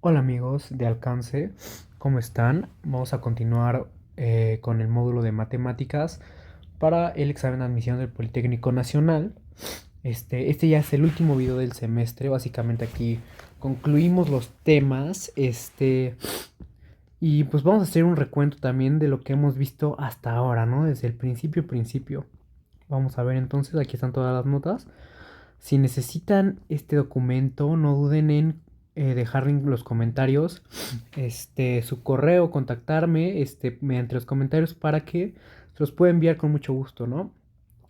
Hola amigos de Alcance, ¿cómo están? Vamos a continuar con el módulo de matemáticas para el examen de admisión del Politécnico Nacional. Este ya es el último video del semestre, básicamente aquí concluimos los temas, y pues vamos a hacer un recuento también de lo que hemos visto hasta ahora, ¿no? Desde el principio. Vamos a ver entonces, aquí están todas las notas. Si necesitan este documento, no duden en dejar en los comentarios su correo, contactarme mediante los comentarios para que se los pueda enviar con mucho gusto, ¿no?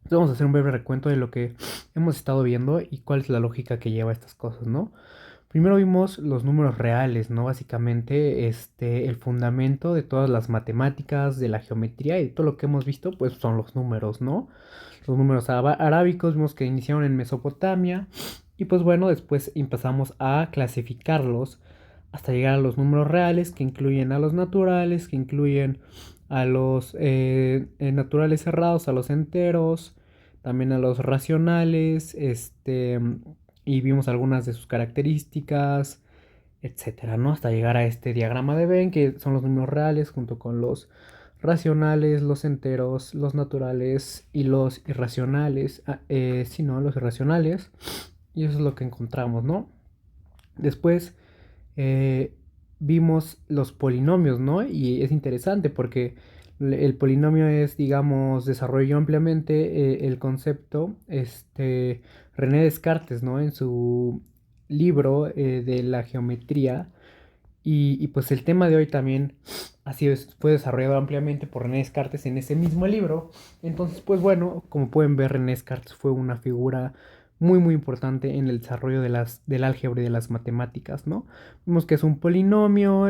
Entonces vamos a hacer un breve recuento de lo que hemos estado viendo y cuál es la lógica que lleva estas cosas, ¿no? Primero vimos los números reales, ¿no? Básicamente, el fundamento de todas las matemáticas, de la geometría y de todo lo que hemos visto, pues son los números, ¿no? Los números arábicos vimos que iniciaron en Mesopotamia y pues bueno, después empezamos a clasificarlos hasta llegar a los números reales que incluyen a los naturales, que incluyen a los naturales cerrados, a los enteros, también a los racionales, y vimos algunas de sus características, etcétera, ¿no? Hasta llegar a este diagrama de Venn, que son los números reales junto con los racionales, los enteros, los naturales y los irracionales. Sí, ¿no? Los irracionales. Y eso es lo que encontramos, ¿no? Después eh, vimos los polinomios, ¿no? Y es interesante porque el polinomio es, digamos, desarrolló ampliamente el concepto, René Descartes, ¿no? En su libro de la geometría. Pues el tema de hoy también fue desarrollado ampliamente por René Descartes en ese mismo libro. Entonces, pues bueno, como pueden ver, René Descartes fue una figura muy importante en el desarrollo del álgebra y de las matemáticas, ¿no? Vemos que es un polinomio,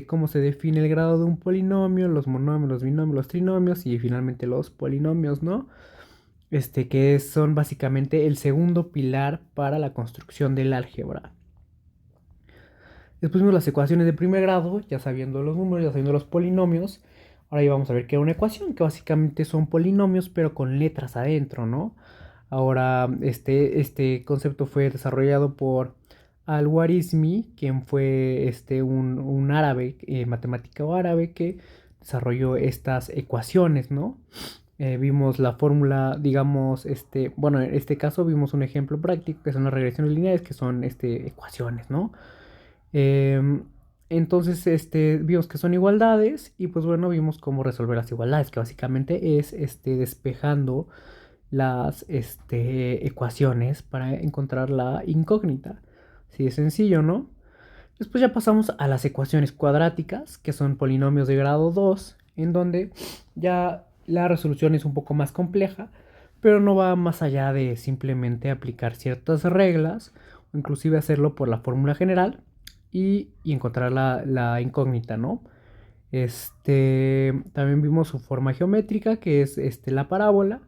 cómo se define el grado de un polinomio, los monomios, los binomios, los trinomios y finalmente los polinomios, ¿no? Que son básicamente el segundo pilar para la construcción del álgebra. Después vimos las ecuaciones de primer grado, ya sabiendo los números, ya sabiendo los polinomios. Ahora ya vamos a ver qué era una ecuación, que básicamente son polinomios, pero con letras adentro, ¿no? Ahora, este concepto fue desarrollado por Al-Khwarizmi, quien fue un árabe, matemático árabe, que desarrolló estas ecuaciones, ¿no? Vimos la fórmula, digamos, bueno, en este caso vimos un ejemplo práctico, que son las regresiones lineales, que son ecuaciones, ¿no? Em, entonces, vimos que son igualdades y pues bueno, vimos cómo resolver las igualdades, que básicamente es despejando las ecuaciones para encontrar la incógnita. Así de sencillo, ¿no? Después ya pasamos a las ecuaciones cuadráticas, que son polinomios de grado 2 en donde ya la resolución es un poco más compleja, pero no va más allá de simplemente aplicar ciertas reglas o inclusive hacerlo por la fórmula general y encontrar la incógnita, ¿no? También vimos su forma geométrica, que es la parábola,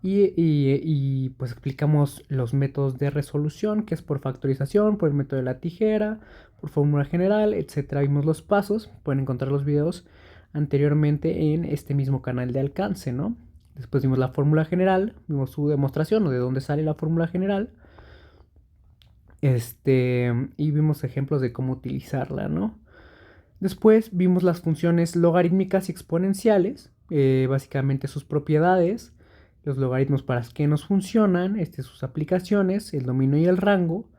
pues explicamos los métodos de resolución, que es por factorización, por el método de la tijera, por fórmula general, etcétera. Vimos los pasos, pueden encontrar los videos anteriormente en este mismo canal de Alcance, ¿no? Después vimos la fórmula general, vimos su demostración o de dónde sale la fórmula general, y vimos ejemplos de cómo utilizarla, ¿no? Después vimos las funciones logarítmicas y exponenciales, básicamente sus propiedades, los logaritmos para qué nos funcionan, sus aplicaciones, el dominio y el rango,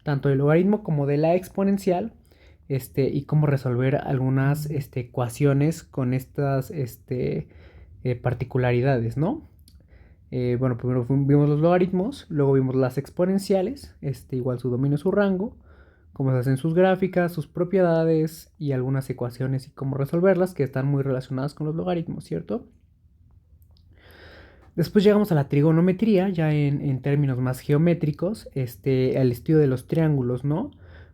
tanto del logaritmo como de la exponencial, y cómo resolver algunas ecuaciones con estas particularidades, ¿no? Bueno, primero vimos los logaritmos, luego vimos las exponenciales, igual su dominio, su rango, cómo se hacen sus gráficas, sus propiedades y algunas ecuaciones y cómo resolverlas que están muy relacionadas con los logaritmos, ¿cierto? Después llegamos a la trigonometría, ya en términos más geométricos, el estudio de los triángulos, ¿no?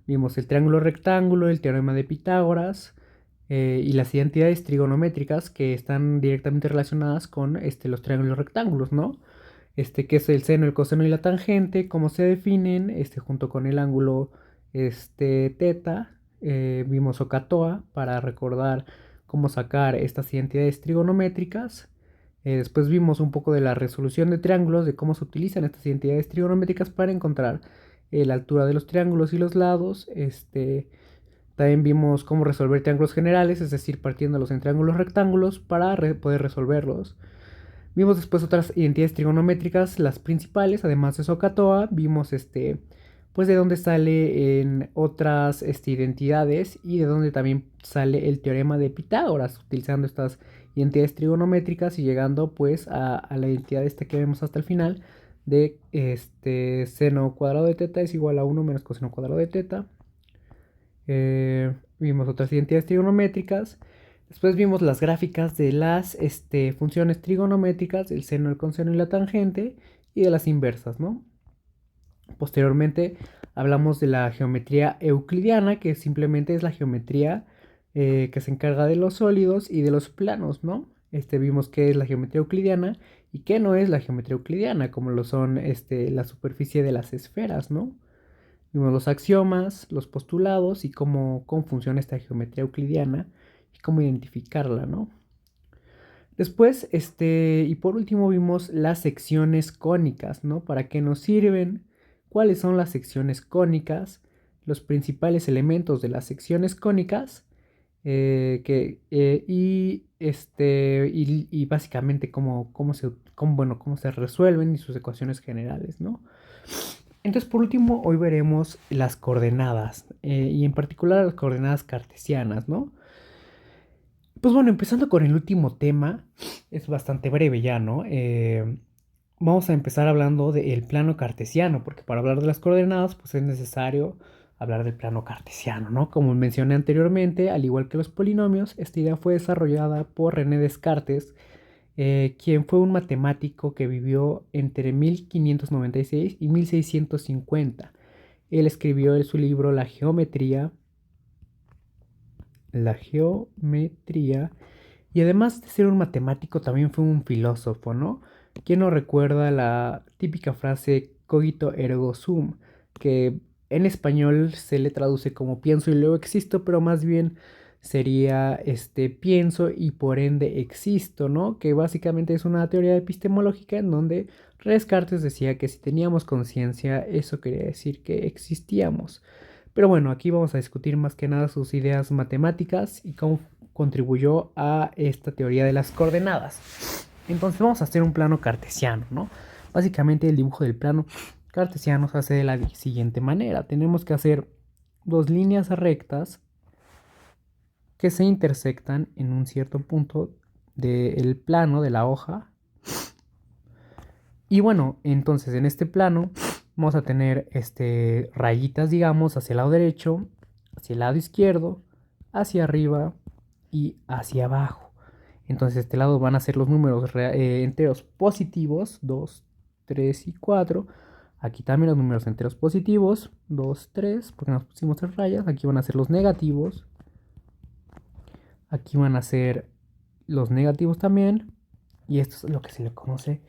Vimos el triángulo rectángulo, el teorema de Pitágoras y las identidades trigonométricas que están directamente relacionadas con los triángulos rectángulos, ¿no? Que es el seno, el coseno y la tangente, cómo se definen, junto con el ángulo, teta. Vimos Ocatoa para recordar cómo sacar estas identidades trigonométricas. Después vimos un poco de la resolución de triángulos, de cómo se utilizan estas identidades trigonométricas para encontrar la altura de los triángulos y los lados. También vimos cómo resolver triángulos generales, es decir, partiéndolos en triángulos rectángulos para poder resolverlos. Vimos después otras identidades trigonométricas, las principales, además de SOHCAHTOA. Vimos pues de dónde sale en otras identidades y de dónde también sale el teorema de Pitágoras, utilizando estas identidades trigonométricas y llegando pues a la identidad que vemos hasta el final de seno cuadrado de teta es igual a 1 menos coseno cuadrado de teta. Vimos otras identidades trigonométricas. Después vimos las gráficas de las funciones trigonométricas, el seno, el coseno y la tangente, y de las inversas, ¿no? Posteriormente hablamos de la geometría euclidiana, que simplemente es la geometría que se encarga de los sólidos y de los planos, ¿no? Vimos qué es la geometría euclidiana y qué no es la geometría euclidiana, como lo son la superficie de las esferas, ¿no? Vimos los axiomas, los postulados y cómo funciona esta geometría euclidiana y cómo identificarla, ¿no? Después, y por último vimos las secciones cónicas, ¿no? ¿Para qué nos sirven? ¿Cuáles son las secciones cónicas? Los principales elementos de las secciones cónicas y básicamente cómo se resuelven y sus ecuaciones generales, ¿no? Entonces, por último, hoy veremos las coordenadas y en particular las coordenadas cartesianas, ¿no? Pues bueno, empezando con el último tema, es bastante breve ya, ¿no? Vamos a empezar hablando del plano cartesiano, porque para hablar de las coordenadas, pues es necesario hablar del plano cartesiano, ¿no? Como mencioné anteriormente, al igual que los polinomios, esta idea fue desarrollada por René Descartes, quien fue un matemático que vivió entre 1596 y 1650. Él escribió en su libro La geometría, y además de ser un matemático, también fue un filósofo, ¿no? ¿Quién no recuerda la típica frase cogito ergo sum? Que en español se le traduce como pienso y luego existo, pero más bien sería pienso y por ende existo, ¿no? Que básicamente es una teoría epistemológica en donde Descartes decía que si teníamos conciencia, eso quería decir que existíamos. Pero bueno, aquí vamos a discutir más que nada sus ideas matemáticas y cómo contribuyó a esta teoría de las coordenadas. Entonces vamos a hacer un plano cartesiano, ¿no? Básicamente el dibujo del plano cartesiano se hace de la siguiente manera. Tenemos que hacer dos líneas rectas que se intersectan en un cierto punto del plano de la hoja. Y bueno, entonces en este plano vamos a tener rayitas, digamos, hacia el lado derecho, hacia el lado izquierdo, hacia arriba y hacia abajo. Entonces este lado van a ser los números enteros positivos, 2, 3 y 4. Aquí también los números enteros positivos, 2, 3, porque nos pusimos 3 rayas. Aquí van a ser los negativos. Aquí van a ser los negativos también. Y esto es lo que se le conoce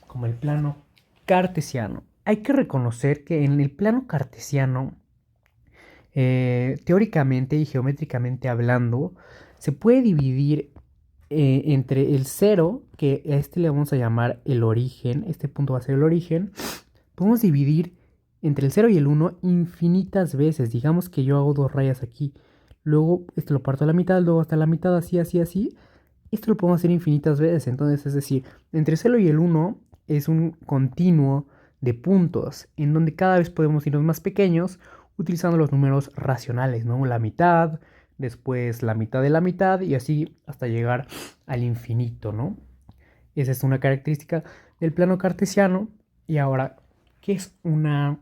como el plano cartesiano. Hay que reconocer que en el plano cartesiano, teóricamente y geométricamente hablando, se puede dividir entre el 0, que a este le vamos a llamar el origen, este punto va a ser el origen. Podemos dividir entre el 0 y el 1 infinitas veces. Digamos que yo hago 2 rayas aquí, luego esto lo parto a la mitad, luego hasta la mitad, así, así, así. Esto lo podemos hacer infinitas veces. Entonces, es decir, entre el 0 y el 1 es un continuo de puntos en donde cada vez podemos irnos más pequeños utilizando los números racionales, ¿no? La mitad, después la mitad de la mitad y así hasta llegar al infinito, ¿no? Esa es una característica del plano cartesiano. Y ahora, ¿qué es una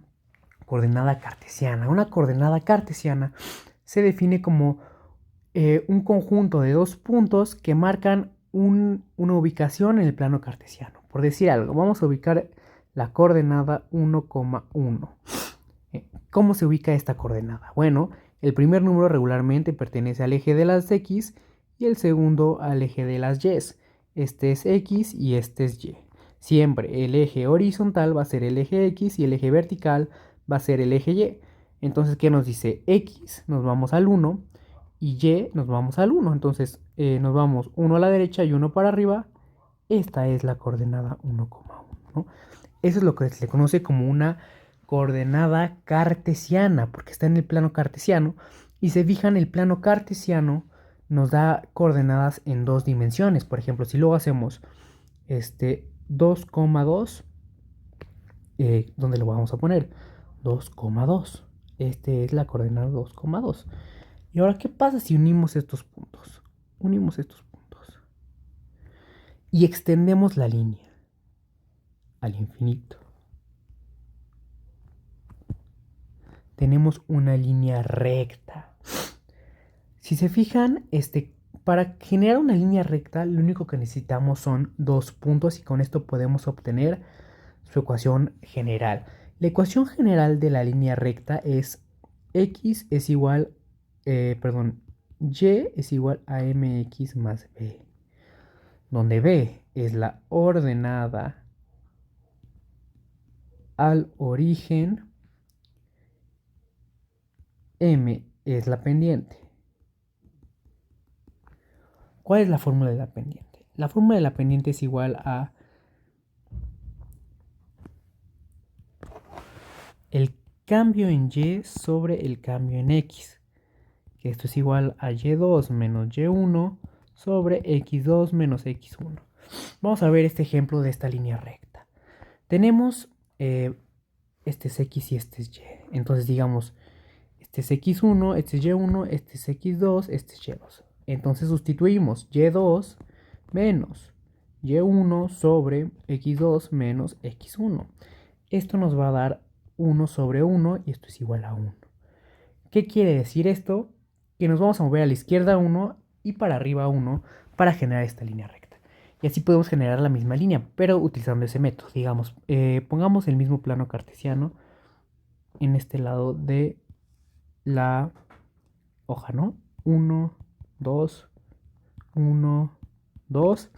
coordenada cartesiana? Una coordenada cartesiana se define como un conjunto de dos puntos que marcan una ubicación en el plano cartesiano. Por decir algo, vamos a ubicar la coordenada 1,1. ¿Cómo se ubica esta coordenada? Bueno, el primer número regularmente pertenece al eje de las X y el segundo al eje de las Y. Este es X y este es Y. Siempre el eje horizontal va a ser el eje X y el eje vertical va a ser el eje Y. Entonces, ¿qué nos dice? X nos vamos al 1 y Y nos vamos al 1. Entonces, nos vamos 1 a la derecha y 1 para arriba. Esta es la coordenada 1,1, ¿no? Eso es lo que se le conoce como una coordenada cartesiana, porque está en el plano cartesiano Y se fijan, el plano cartesiano nos da coordenadas en dos dimensiones. Por ejemplo, si luego hacemos 2,2, ¿dónde lo vamos a poner? 2,2. Este es la coordenada 2,2. Y ahora, ¿qué pasa si unimos estos puntos? Unimos estos puntos. Y extendemos la línea al infinito. Tenemos una línea recta. Si se fijan, para generar una línea recta, lo único que necesitamos son dos puntos y con esto podemos obtener su ecuación general. La ecuación general de la línea recta es x es igual, y es igual a mx más b, donde b es la ordenada al origen, m es la pendiente. ¿Cuál es la fórmula de la pendiente? La fórmula de la pendiente es igual a el cambio en y sobre el cambio en x, que esto es igual a y2 menos y1 sobre x2 menos x1. Vamos a ver este ejemplo de esta línea recta. Tenemos este es x y este es y. Entonces digamos, este es x1, este es y1, este es x2, este es y2. Entonces sustituimos y2 menos y1 sobre x2 menos x1. Esto nos va a dar 1 sobre 1 y esto es igual a 1. ¿Qué quiere decir esto? Que nos vamos a mover a la izquierda 1 y para arriba 1 para generar esta línea recta. Y así podemos generar la misma línea, pero utilizando ese método. Digamos, pongamos el mismo plano cartesiano en este lado de la hoja, ¿no? 1, 2, 1, 2.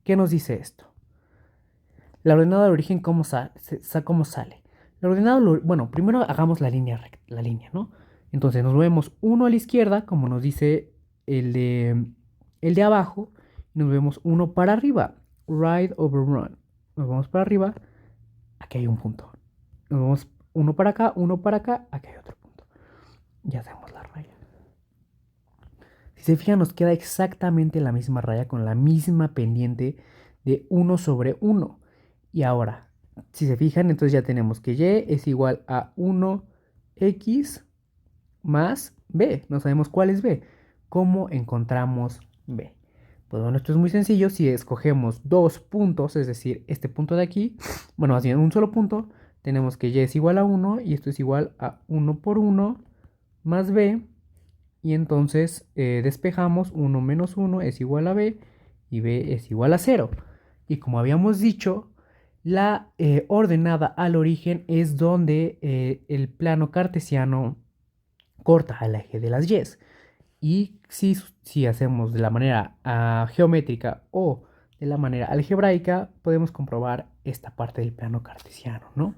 ¿Qué nos dice esto? La ordenada de origen, ¿cómo sale? La ordenada, bueno, primero hagamos la línea recta, la línea, ¿no? Entonces nos vemos 1 a la izquierda, como nos dice el de abajo, y nos vemos 1 para arriba, right over run. Nos vamos para arriba, aquí hay un punto. Nos vamos 1 para acá, aquí hay otro punto. Ya hacemos la raya. Si se fijan, nos queda exactamente la misma raya con la misma pendiente de 1 sobre 1. Y ahora, si se fijan, entonces ya tenemos que y es igual a 1x más b. No sabemos cuál es b. ¿Cómo encontramos b? Pues bueno, esto es muy sencillo. Si escogemos dos puntos, es decir, este punto de aquí, bueno, más bien un solo punto, tenemos que y es igual a 1 y esto es igual a 1 por 1 más b. Y entonces despejamos 1 menos 1 es igual a b y b es igual a 0. Y como habíamos dicho, la ordenada al origen es donde el plano cartesiano corta al eje de las y. Y si hacemos de la manera geométrica o de la manera algebraica, podemos comprobar esta parte del plano cartesiano, ¿no?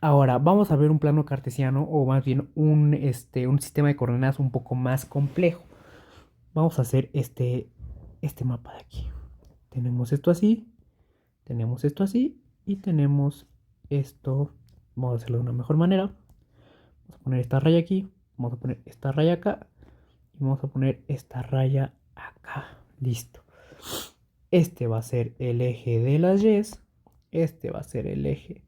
Ahora vamos a ver un plano cartesiano o más bien un sistema de coordenadas un poco más complejo. Vamos a hacer este mapa de aquí. Tenemos esto así y tenemos esto. Vamos a hacerlo de una mejor manera. Vamos a poner esta raya aquí, vamos a poner esta raya acá y vamos a poner esta raya acá. Listo. Este va a ser el eje de las y, este va a ser el eje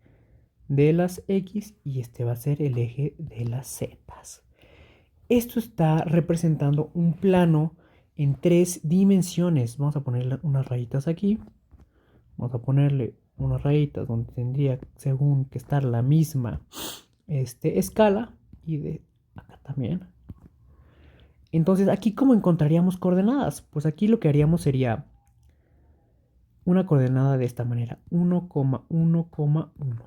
de las x y este va a ser el eje de las z. Esto está representando un plano en tres dimensiones. Vamos a ponerle unas rayitas aquí. Vamos a ponerle unas rayitas donde tendría según que estar la misma escala y de acá también. Entonces aquí ¿cómo encontraríamos coordenadas? Pues aquí lo que haríamos sería una coordenada de esta manera, 1,1,1.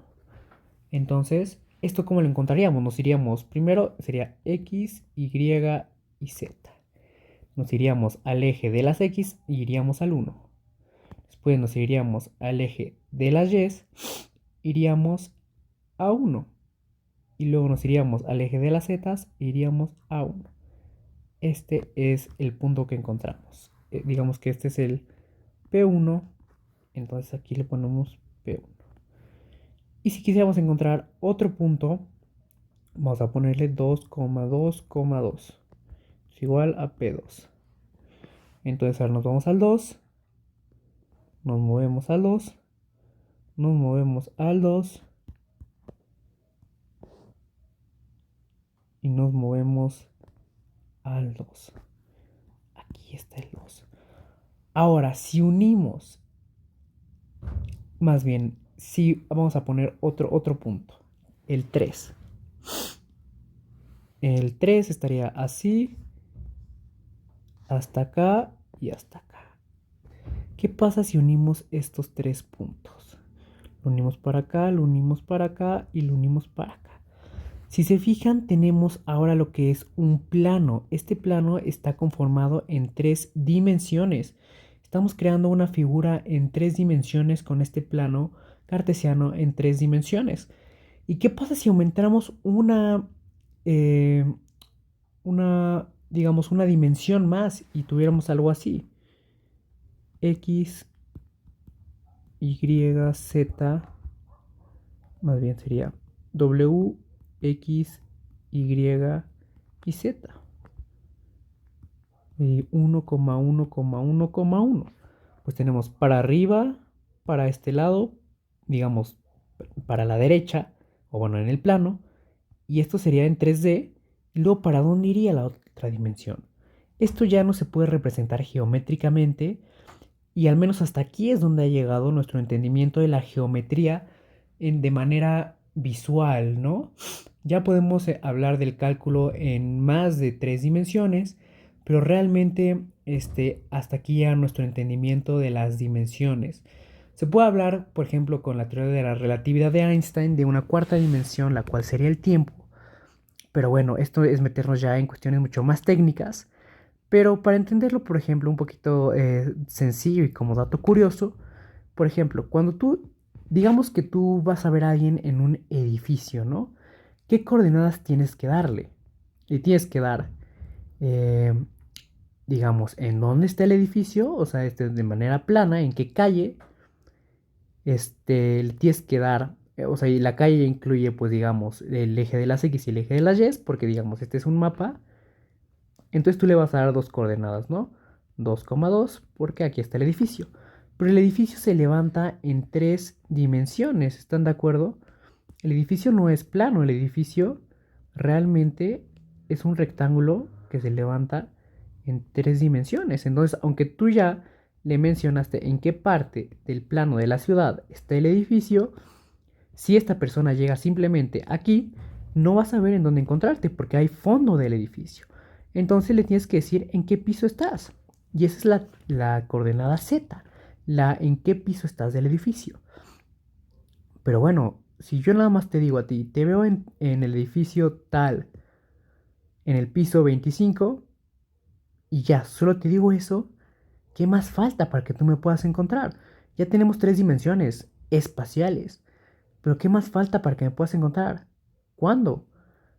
Entonces, ¿esto cómo lo encontraríamos? Nos iríamos, primero sería x, y y z. Nos iríamos al eje de las x y iríamos al 1. Después nos iríamos al eje de las y, iríamos a 1. Y luego nos iríamos al eje de las z, iríamos a 1. Este es el punto que encontramos. Digamos que este es el P1. Entonces aquí le ponemos P1. Y si quisiéramos encontrar otro punto, Vamos a ponerle 2,2,2 es igual a P2. Entonces ahora nos vamos al 2, nos movemos al 2, nos movemos al 2 y nos movemos al 2. Aquí está el 2. Ahora, si unimos, más bien, si vamos a poner otro punto, el 3. El 3 estaría así, hasta acá y hasta acá. ¿Qué pasa si unimos estos tres puntos? Lo unimos para acá, lo unimos para acá y lo unimos para acá. Si se fijan, tenemos ahora lo que es un plano. Este plano está conformado en 3 dimensiones. Estamos creando una figura en 3 dimensiones con este plano cartesiano en 3 dimensiones. ¿Y qué pasa si aumentáramos digamos, una dimensión más y tuviéramos algo así? X, Y, Z, más bien sería W, X, Y y Z. 1,1,1,1. Pues tenemos para arriba, para este lado, digamos, para la derecha, o bueno, en el plano, y esto sería en 3D, y luego para dónde iría la otra dimensión. Esto ya no se puede representar geométricamente, y al menos hasta aquí es donde ha llegado nuestro entendimiento de la geometría de manera visual, ¿no? Ya podemos hablar del cálculo en más de 3 dimensiones, pero realmente hasta aquí ya nuestro entendimiento de las dimensiones. Se puede hablar, por ejemplo, con la teoría de la relatividad de Einstein, de una cuarta dimensión, la cual sería el tiempo. Pero bueno, esto es meternos ya en cuestiones mucho más técnicas. Pero para entenderlo, por ejemplo, un poquito sencillo y como dato curioso, por ejemplo, cuando digamos que tú vas a ver a alguien en un edificio, ¿no? ¿Qué coordenadas tienes que darle? Le tienes que dar, eh, digamos, en dónde está el edificio, o sea, de manera plana, en qué calle, le tienes que dar, o sea, y la calle incluye, pues, digamos, el eje de las X y el eje de las Y, porque, digamos, este es un mapa. Entonces tú le vas a dar dos coordenadas, ¿no? 2,2, porque aquí está el edificio. Pero el edificio se levanta en 3 dimensiones, ¿están de acuerdo? El edificio no es plano, el edificio realmente es un rectángulo que se levanta en 3 dimensiones. Entonces, aunque tú ya le mencionaste en qué parte del plano de la ciudad está el edificio, si esta persona llega simplemente aquí, no vas a ver en dónde encontrarte porque hay fondo del edificio. Entonces le tienes que decir en qué piso estás. Y esa es la coordenada Z, la en qué piso estás del edificio. Pero bueno, si yo nada más te digo a ti, te veo en el edificio tal, en el piso 25, y ya, solo te digo eso, ¿qué más falta para que tú me puedas encontrar? Ya tenemos 3 dimensiones espaciales. Pero ¿qué más falta para que me puedas encontrar? ¿Cuándo?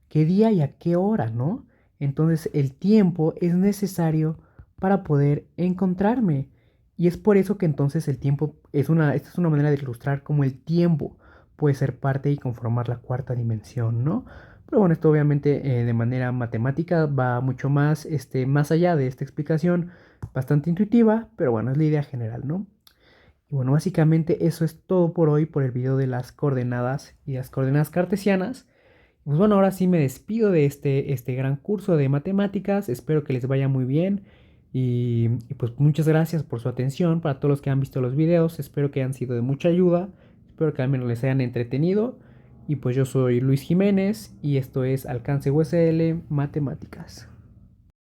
¿Qué día y a qué hora, no? Entonces el tiempo es necesario para poder encontrarme. Y es por eso que entonces el tiempo esta es una manera de ilustrar cómo el tiempo puede ser parte y conformar la cuarta dimensión, ¿no? Pero bueno, esto obviamente de manera matemática va mucho más, más allá de esta explicación bastante intuitiva, pero bueno, es la idea general, ¿no? Y bueno, básicamente eso es todo por hoy por el video de las coordenadas y las coordenadas cartesianas. Pues bueno, ahora sí me despido de este gran curso de matemáticas. Espero que les vaya muy bien. Y pues muchas gracias por su atención. Para todos los que han visto los videos, espero que hayan sido de mucha ayuda. Espero que al menos les hayan entretenido. Y pues yo soy Luis Jiménez y esto es Alcance USL Matemáticas.